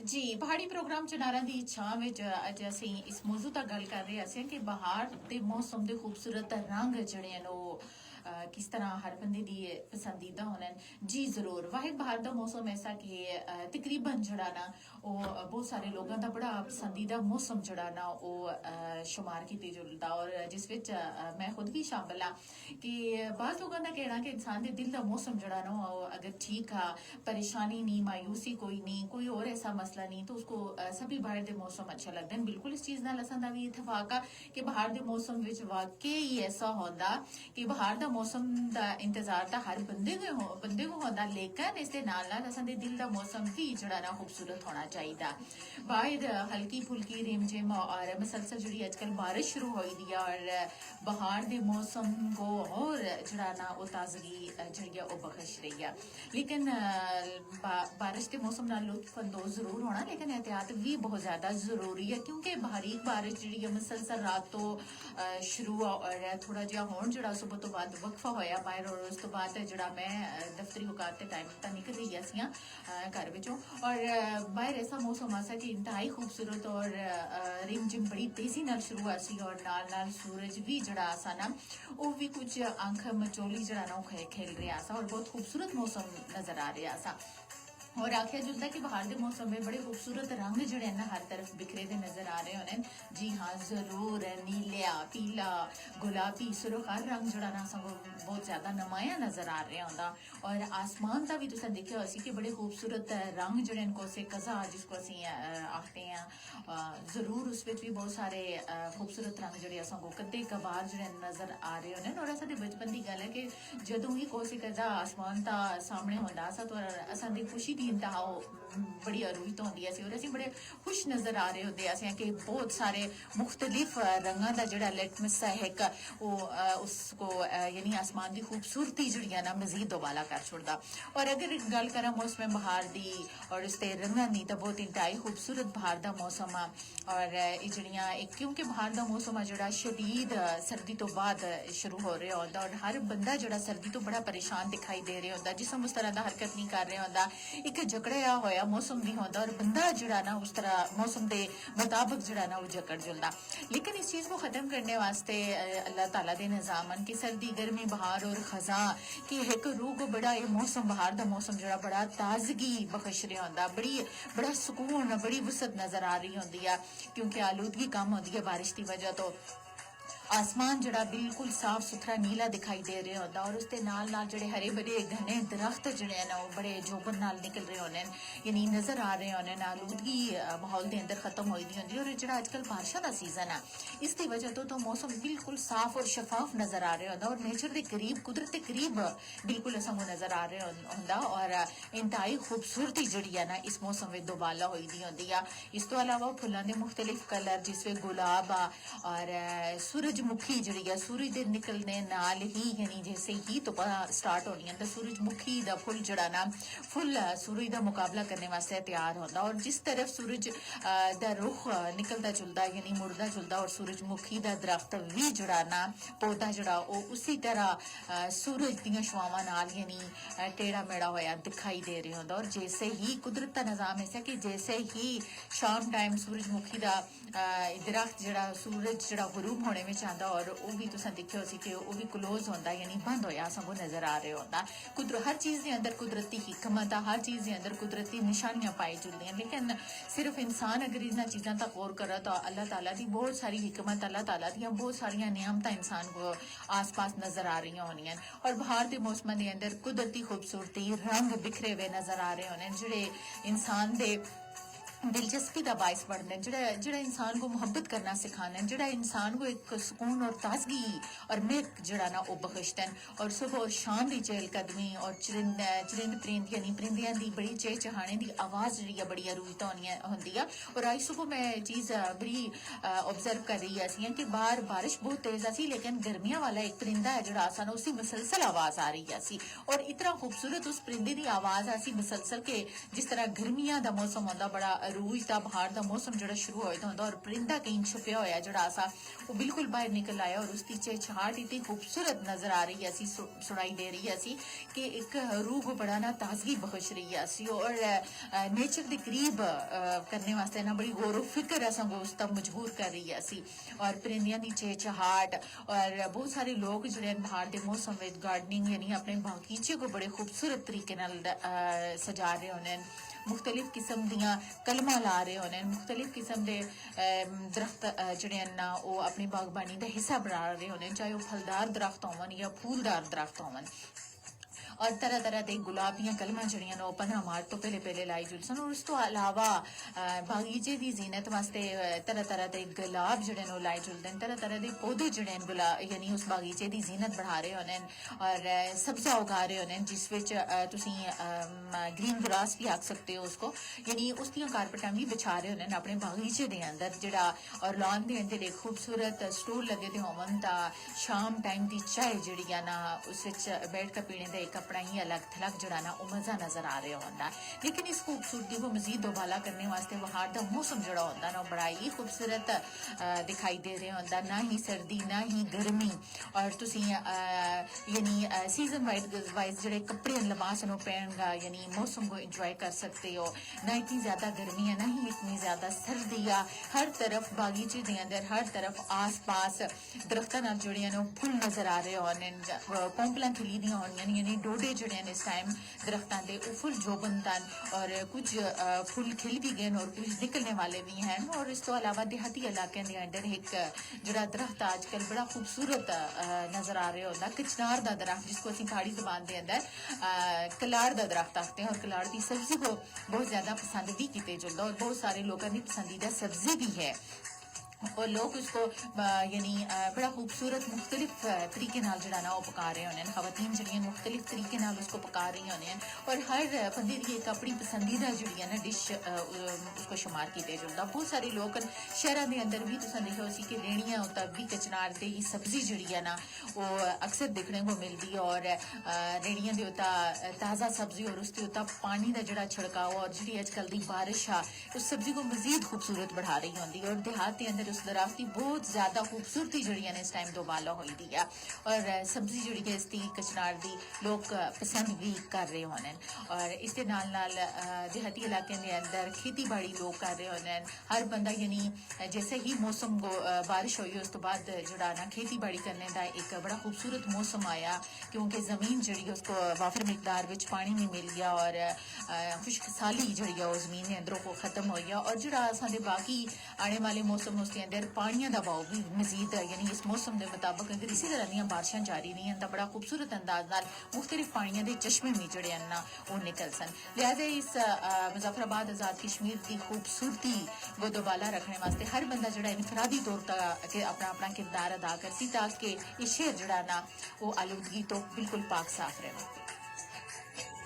जी पहाड़ी प्रोग्राम चनारा दी छां विच अज असीं इस मौजू ता गल कर रहे असें कि बहार दे मौसम दे खूबसूरत रंग जड़े न ओह् किस तरह हर बंदे दी पसंदीदा होने जी जरूर वाहिद बहार दा मौसम ऐसा कि तकरीबन जड़ा ना ओह् बहुत सारे लोगों दा बड़ा पसंदीदा मौसम जड़ा ना ओह् शुमार कीते जुलदा और जिस विच मैं खुद भी शामिल हाँ कि बाज़ लोगों का कहना कि इंसान दे दिल दा मौसम जड़ा ना ओह् अगर ठीक हा परेशानी नहीं मायूसी कोई नहीं कोई और ऐसा मसला नहीं तो उसको सभी बाहर दे मौसम अच्छा लगते हैं बिल्कुल इस चीज़ नाल असां दा भी इत्तेफाक आ कि बाहर दे मौसम विच वाकई ऐसा होंदा कि बाहर दा मौसम दा इंतजार ता हर बंदे को होंदा लेकिन इसके नाल नाल असां दे दिल दा मौसम भी जड़ा ना खूबसूरत होना चाहिए बाहर हल्की फुल्की रिमझिम और मसलसल जड़ी आजकल बारिश शुरू हुई दी और बाहर दे मौसम को और जड़ा ना वो ताजगी जड़ी वो बख्श रही है लेकिन बारिश के मौसम नाल लुत्फ अंदोज जरूर होना लेकिन एहतियात भी बहुत ज्यादा जरूरी है क्योंकि बारीक बारिश जी मुसलसल रात तो शुरू और थोड़ा जहा होन जड़ा सुबह तो बाद वक्फा होया बाहर और उस तो बाद जड़ा मैं दफ्तरी औकात के टाइम तक निकल रही असियां घर विचों और बाहर ऐसा मौसम आसा कि इंतहाई खूबसूरत और रिमझिम बड़ी तेजी नाल शुरू आसी और नाल नाल सूरज भी जड़ा आसा ना वो भी कुछ आंख मचोली जड़ा ना खेल रहा सा और बहुत खूबसूरत मौसम नजर आ रहा सा और आखिया जुलता कि बाहर के मौसम में बड़े खूबसूरत रंग जड़े ना हर तरफ बिखरे दे नजर आ रहे होने जी हाँ जरूर नीलिया पीला गुलाबी सुर्ख हर रंग जड़ा ना सगों बहुत ज्यादा नमाया नजर आ रहा होंदा और आसमान का भी तुसें देखिया होसी कि बड़े खूबसूरत रंग जड़े कोसे कजा जिसको असी आखते हैं जरूर उस भी बहुत सारे खूबसूरत रंग जड़े सगों कदे कबार जड़े नजर आ रहे होने और असां दे बचपन की गल है कि जदों ही कोसे कजा आसमान ता सामने होंदा असा तो असां दी खुशी दी इंतहा बड़ी अरूहित होंदी है और असीं बड़े खुश नजर आ रहे होंदे असें कि बहुत सारे मुख्तलिफ रंगां दा जेड़ा लिटमस है वो उसको यानी आसमान की खूबसूरती जड़ियां ना मजीद दोबाला कर छोड़दा और अगर गल करा मौसम बहार दी और उसके रंगां दी तो बहुत इंतहाई खूबसूरत बहार दा मौसम आ और ये जड़ियां क्योंकि बहार दा मौसम आ जेड़ा शदीद सर्दी तो बाद शुरू हो रहा होंदा और हर बंदा जेड़ा सर्दी तो बड़ा परेशान दिखाई दे रहा होंदा जिसम उस तरह दा हरकत नहीं कर रहा होंदा एक जकड़िया होया मौसम भी होंदा और बंदा जड़ा ना उस तरह मौसम के मुताबिक जड़ा ना वो जकड़ जुलदा लेकिन इस चीज़ को ख़त्म करने वास्ते अल्लाह ताला दे निज़ामन की सर्दी गर्मी बहार और खजा कि एक रूह को बड़ा ये मौसम बहार दा मौसम जड़ा बड़ा ताजगी बख्श रहा होंदा बड़ा सुकून बड़ी वसत नजर आ रही होंदी है क्योंकि आलूदगी कम होंदी है बारिश की वजह तो आसमान जड़ा बिल्कुल साफ सुथरा नीला दिखाई दे रहा होंदा और उसके नाल नाल जड़े हरे भरे घने दरख्त जड़े ना वो बड़े जोबन नाल निकल रहे होने यानी नजर आ रहे होने आलूदगी माहौल के अंदर खत्म होई दी होंदी और जड़ा आजकल बारिशा का सीजन है इसकी वजह तो मौसम बिल्कुल साफ और शफाफ नजर आ रहा होंदा और नेचर के करीब कुदरत के करीब बिल्कुल असां नजर आ रहा होंदा और इंतहाई खूबसूरती जड़ी है ना इस मौसम में दोबाला हुई दी होंदी है इस तो अलावा फुलों के मुख्तलिफ कलर जिसमें गुलाब और सूरजमुखी जी है सूरज के निकलने नाल ही यानी जैसे ही तो स्टार्ट होनी है तो सूरजमुखी का फुल जड़ा ना फुल सूरज का मुकाबला करने वास्ते तैयार होता और जिस तरफ सूरज का रुख निकलता जुलता यानी मुड़दा जुलता और सूरजमुखी का दरख्त भी जड़ा ना पौधा जड़ा वो उसी तरह सूरज दियां छुआवां नाल यानी टेढ़ा मेढ़ा होया दिखाई दे रहा होंदा और जैसे ही कुदरत का निज़ाम ऐसा कि जैसे ही शाम टाइम सूरजमुखी का दरख्त जड़ा सूरज जड़ा गुरूब होने में आता और वो भी तुसें दिक्खेआ सी कि वो भी क्लोज होंदा यानी बंद होया सगों नजर आ रहा होंदा हर चीज़ के अंदर कुदरती हिकमत आ हर चीज़ के अंदर कुदरती निशानियां पाई जुलदियां लेकिन सिर्फ इंसान अगर इन चीज़ों तक गौर करे तो अल्लाह ताला की बहुत सारी हिकमत अल्लाह ताला दी बहुत सारिया नियामत इंसान को आस पास नजर आ रही होनियां और बाहर के मौसम के अंदर कुदरती खूबसूरती रंग बिखरे हुए नजर आ रहे होने जेडे इंसान के दिलचस्पी का बायस बढ़ते हैं जड़ा इंसान को मुहब्बत करना सिखाना जड़ा इंसान को एक सुकून और ताजगी और महक जड़ा ना वो बख्शते हैं और सुबह और शाम की चहलकदमी और चरिंद परिंद यानी परिंदियां की बड़ी चहचहाने की आवाज़ जी बड़ी अरूहित होंदी है और आज सुबह मैं चीज़ बड़ी ऑब्जर्व कर रही है कि बाहर बारिश बहुत तेज आसी लेकिन गर्मियां वाला एक परिंदा है जड़ा आसा ना उसी मुसलसल आवाज़ आ रही है और इतना खूबसूरत उस परिंदे की आवाज़ आसी मुसलसल के जिस तरह गर्मियां का मौसम होंदा बड़ा अरूज दा बहार दा मौसम जेह्ड़ा शुरू होए दा होंदा और परिंदा कहीं छुपया होया जेह्ड़ा असा वो बिल्कुल बाहर निकल आया और उसकी चहचहाट इतनी खूबसूरत नजर आ रही है, सुनाई दे रही है कि एक रूह को बड़ा ना ताजगी बख्श रही है और नेचर के करीब करने वास्ते ना बड़ी गौर फिक्र असा को उस तक मजबूर कर रही है और परिंदियां दी चहचहाट और बहुत सारे लोग जो बाहर के मौसम में गार्डनिंग यानी अपने बागीचे को बड़े खूबसूरत तरीके सजा रहे होने, मुख्तलिफ किस्म दियां कलमा ला रहे होने, मुख्तलिफ किस्म के दरख्त जड़े ना वो अपनी बागबानी का हिस्सा बना रहे होने, चाहे वो फलदार दरख्त होवन या फूलदार दरख्त होवन और तरह तरह के गुलाबियां कलमा जड़ियां नो 15 मार्च तो पहले लाई जुलसन और उस तो अलावा बागीचे की जीनत वास्ते तरह तरह के गुलाब जड़े नो लाई जुलते हैं, तरह तरह के पौधे जड़े गुलाब यानी उस बागीचे की जीनत बढ़ा रहे होने और सब्जा उगा रहे होने जिस विच तुसी ग्रीन ग्रास भी आख सकते हो उसको, यानी उस दियां कारपेटां भी बिछा रहे होने अपने बागीचे के अंदर जेड़ा और लॉन के अंदर एक खूबसूरत स्टूल लगे दे होवन ता शाम टाइम की चाय जड़ी ना उस बैठ कर पीने का एक अपना ही अलग थलग जड़ा ना मजा नजर आ रहा होता है। लेकिन इस खूबसूरती को मजीद दोबाला करने वास्ते बाहर का मौसम जड़ा होता ना बड़ा ही खूबसूरत दिखाई दे रहा होता, ना ही सर्दी ना ही गर्मी और तुसी यानी सीजन वाइज जड़े कपड़े लिबास पहनगा यानी मौसम को इंजॉय कर सकते हो, ना इतनी ज्यादा गर्मी है ना ही इतनी ज्यादा सर्दी है। हर तरफ बागीचे के अंदर हर तरफ आस पास दरख्तों नाल जुड़े फुल नजर आ रहे होने, पोंपलां खिली दियां होनियां यानी डोडे जड़े इस टाइम दरख्तों के वो फुल जोबन तन और कुछ फुल खिल भी गए और कुछ निकलने वाले भी हैं और इस तो अलावा देहाती इलाके के अंदर एक जड़ा दरख्त आजकल बड़ा खूबसूरत नजर आ रहा होता कचनार का दरख्त जिसको असं पहाड़ी जबान के अंदर कलाड़ का दरख्त आखते हैं और कलाड़ की सब्जी को बहुत ज्यादा पसंद भी किए जुलता और बहुत सारे लोगों की पसंदीदा सब्जी भी है और लोग उसको यानी बड़ा खूबसूरत मुख्तलिफ तरीके नाल जड़ा ना वो पका रहे होने, खवातीन जड़ियां मुख्तलिफ तरीके नाल उसको पका रही होने और हर बंदे की एक अपनी पसंदीदा जड़ी है ना डिश उसको शुमार किए जुलता। बहुत सारे लोग शहरों के अंदर भी तुम देखो उसी कि रेहड़ियां उतर भी कचनार की सब्जी जड़ी है ना वो अक्सर देखने को मिलती है और रेहड़ियां के उता ताज़ा सब्जी और उसके उता पानी का जड़ा छिड़काव और जी अजकल की बारिश आ उस सब्जी को मजीद खूबसूरत बढ़ा रही होंगी और देहात के अंदर उस दरख्त की बहुत ज्यादा खूबसूरती जड़ी है इस टाइम दोबाला हुई दी है और सब्जी जड़ी है इसकी कचनार की लोग पसंद भी कर रहे होने और इसके नाल नाल देहाती इलाके के अंदर खेती बाड़ी लोग कर रहे होने। हर बंदा यानी जैसे ही मौसम को बारिश हुई उस तो बाद जड़ा ना खेती बाड़ी करने का एक बड़ा खूबसूरत मौसम आया क्योंकि जमीन जड़ी उसको वाफर मिकदार विच पानी नहीं मिल गया और खुश्क साली जड़ी है वो जमीन के अंदरों को खत्म हो गया और जड़ा असां बाकी आने वाले मौसम उसके अंदर पानियों का भाव भी मजीद यानी इस मौसम के मुताबिक अगर इसी तरह दी बारिशां जारी रही तो बड़ा खूबसूरत अंदाज नाल मुख्तलिफ पानियों के चश्मे भी जड़े हैं ना वो निकल सन। लिहाजा इस मुजफ्फराबाद आज़ाद कश्मीर की खूबसूरती को दोबाला रखने वास्ते हर बंदा जड़ा इनफरादी तौर पर अपना अपना किरदार अदा करती ताकि ये शहर जड़ा ना वो आलूदगी तो बिल्कुल पाक साफ रहे।